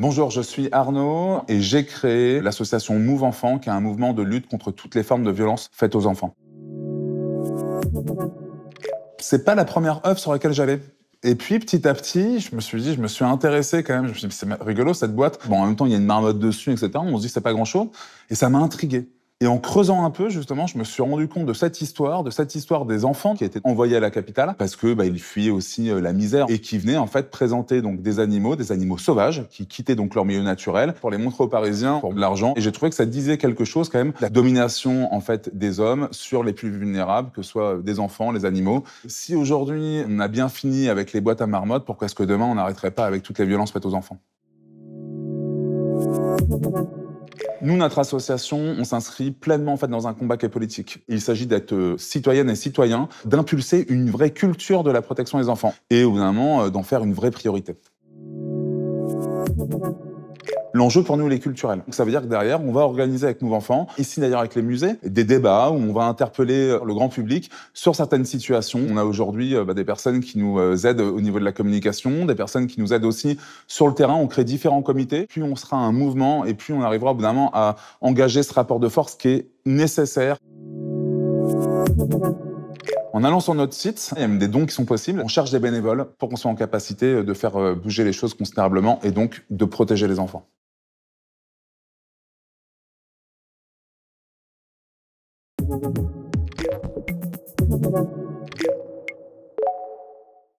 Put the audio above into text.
Bonjour, je suis Arnaud et j'ai créé l'association Move Enfant, qui est un mouvement de lutte contre toutes les formes de violence faites aux enfants. C'est pas la première œuvre sur laquelle j'allais. Et puis, petit à petit, je me suis intéressé quand même. Je me suis dit, c'est rigolo cette boîte. Bon, en même temps, il y a une marmotte dessus, etc. On se dit, c'est pas grand-chose. Et ça m'a intrigué. Et en creusant un peu, justement, je me suis rendu compte de cette histoire des enfants qui étaient envoyés à la capitale parce que ils fuyaient aussi la misère et qui venaient en fait présenter donc des animaux sauvages qui quittaient donc leur milieu naturel pour les montrer aux Parisiens pour de l'argent. Et j'ai trouvé que ça disait quelque chose quand même, la domination en fait des hommes sur les plus vulnérables, que ce soit des enfants, les animaux. Si aujourd'hui on a bien fini avec les boîtes à marmottes, pourquoi est-ce que demain on n'arrêterait pas avec toutes les violences faites aux enfants? Nous, notre association, on s'inscrit pleinement en fait dans un combat qui est politique. Il s'agit d'être citoyennes et citoyens, d'impulser une vraie culture de la protection des enfants et au bout d'un moment d'en faire une vraie priorité. L'enjeu pour nous, il est culturel. Donc, ça veut dire que derrière, on va organiser avec Move Enfants, ici d'ailleurs avec les musées, des débats où on va interpeller le grand public sur certaines situations. On a aujourd'hui des personnes qui nous aident au niveau de la communication, des personnes qui nous aident aussi sur le terrain. On crée différents comités, puis on sera un mouvement et puis on arrivera au bout d'un moment à engager ce rapport de force qui est nécessaire. En allant sur notre site, il y a même des dons qui sont possibles. On cherche des bénévoles pour qu'on soit en capacité de faire bouger les choses considérablement et donc de protéger les enfants.